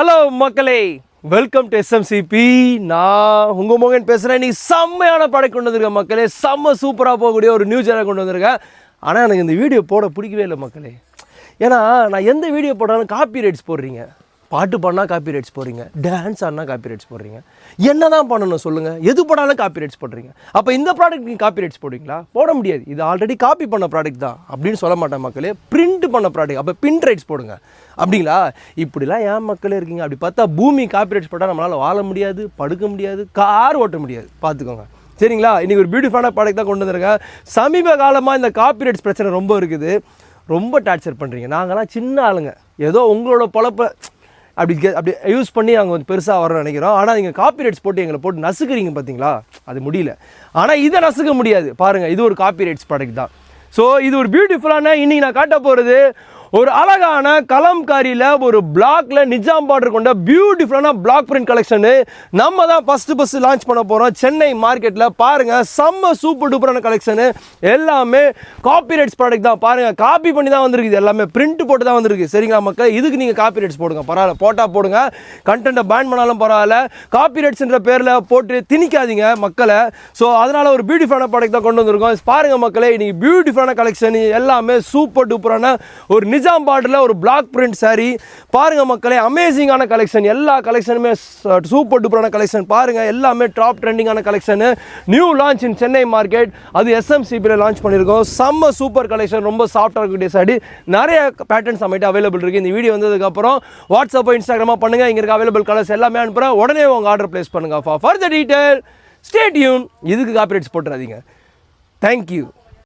Hello மக்களே, welcome to எஸ்எம்சிபி. நான் உங்கள் மோகன் பேசுகிறேன். இன்றைக்கி செம்மையான ப்ராடக்ட் கொண்டு வந்திருக்கேன் மக்களே. செம்ம சூப்பராக போகக்கூடிய ஒரு நியூ சேனல் கொண்டு வந்திருக்கேன். ஆனால் எனக்கு இந்த வீடியோ போட பிடிக்கவே இல்லை மக்களே. ஏன்னா நான் எந்த வீடியோ போட்டாலும் காப்பி ரைட்ஸ் போடுறீங்க. பாட்டு பாடினா காப்பி ரைட்ஸ் போடுறீங்க, டான்ஸ் ஆடினா காப்பி ரைட்ஸ் போடுறீங்க. என்ன தான் பண்ணணும் சொல்லுங்கள்? எது போடாலும் காப்பி ரைட்ஸ் போடுறீங்க. அப்போ இந்த ப்ராடக்ட் நீங்கள் காப்பி ரைட்ஸ் போடுவீங்களா? போட முடியாது. இது ஆல்ரெடி காப்பி பண்ண ப்ராடக்ட் தான் அப்படின்னு சொல்ல மாட்டேன் மக்களே. பிரிண்ட் பண்ண ப்ராடக்ட். அப்போ பின் ரைட்ஸ் போடுங்க அப்படிங்களா? இப்படிலாம் ஏன் மக்களே இருக்கீங்க? அப்படி பார்த்தா பூமி காப்பி ரைட்ஸ் போட்டால் நம்மளால் வாழ முடியாது, படுக்க முடியாது, கார் ஓட்ட முடியாது. பார்த்துக்கோங்க சரிங்களா? இன்றைக்கி ஒரு பியூட்டிஃபுல்லான ப்ராடக்ட் தான் கொண்டு வந்திருக்கேன். சமீப காலமாக இந்த காப்பி ரைட்ஸ் பிரச்சனை ரொம்ப இருக்குது. ரொம்ப டார்ச்சர் பண்ணுறீங்க. நாங்கள்லாம் சின்ன ஆளுங்க, ஏதோ உங்களோட பொழப்பை அப்படி யூஸ் பண்ணி நாங்கள் கொஞ்சம் பெருசாக வரணும்னு நினைக்கிறோம். ஆனால் நீங்கள் காப்பி ரைட்ஸ் போட்டு எங்களை போட்டு நசுக்குறீங்க பார்த்தீங்களா? அது முடியல. ஆனால் இதை நசுக்க முடியாது. பாருங்கள், இது ஒரு காப்பி ரைட்ஸ் ப்ராடக்ட் தான். ஸோ இது ஒரு பியூட்டிஃபுல்லான, இன்றைக்கி நான் காட்ட போகிறது ஒரு அழகான கலம்காரியில் ஒரு பிளாக்ல நிஜாம் பார்டர் கொண்ட பியூட்டிஃபுல்லான பிளாக் பிரிண்ட் கலெக்ஷனு நம்ம தான் ஃபஸ்ட்டு லான்ச் பண்ண போகிறோம் சென்னை மார்க்கெட்டில். பாருங்கள், செம்ம சூப்பர் டூப்பரான கலெக்ஷனு. எல்லாமே காப்பி ரைட்ஸ் ப்ராடக்ட் தான். பாருங்கள், காப்பி பண்ணி தான் வந்திருக்கு. எல்லாமே பிரிண்ட் போட்டு தான் வந்திருக்கு. சரிங்களா மக்கள்? இதுக்கு நீங்கள் காப்பி ரைட்ஸ் போடுங்க, பரவாயில்ல, போட்டால் போடுங்க. கண்டென்ட்டை பேன் பண்ணாலும் பரவாயில்ல. காப்பி ரைட்ஸ்ன்ற பேரில் போட்டு திணிக்காதீங்க மக்களை. ஸோ அதனால் ஒரு பியூட்டிஃபுல்லான ப்ராடக்ட் தான் கொண்டு வந்திருக்கோம். பாருங்கள் மக்களே, இன்னைக்கு பியூட்டிஃபுல்லான கலெக்ஷன். எல்லாமே சூப்பர் டூப்பரான ஒரு நிஜாம் பார்டரில் ஒரு பிளாக் பிரிண்ட் சாரி. பாருங்க மக்களே, அமேசிங்கான கலெக்ஷன். எல்லா கலெக்ஷனுமே சூப்பர் டூப்பரான கலெக்ஷன். பாருங்க, எல்லாமே டாப் ட்ரெண்டிங்கான collection. New launch in Chennai market. அது எஸ்எம்சிபியில் லான்ச் பண்ணியிருக்கோம். செம்ம சூப்பர் கலெக்ஷன். ரொம்ப சாஃப்டாக இருக்கக்கூடிய சாரி. நிறைய பேட்டர்ன்ஸ் நம்மகிட்ட அவைலபிள் இருக்குது. இந்த வீடியோ வந்ததுக்கப்புறம் வாட்ஸ்அப்போ இன்ஸ்டாகிராமோ பண்ணுங்கள். இங்கே இருக்க அவைலபிள் கலர்ஸ் எல்லாமே அனுப்புகிறேன். உடனே உங்கள் ஆர்டர் பிளேஸ் பண்ணுங்கள். For further detail stay tune. இதுக்கு காப்பி ரைட்ஸ் போட்டுறாதீங்க. தேங்க்யூ.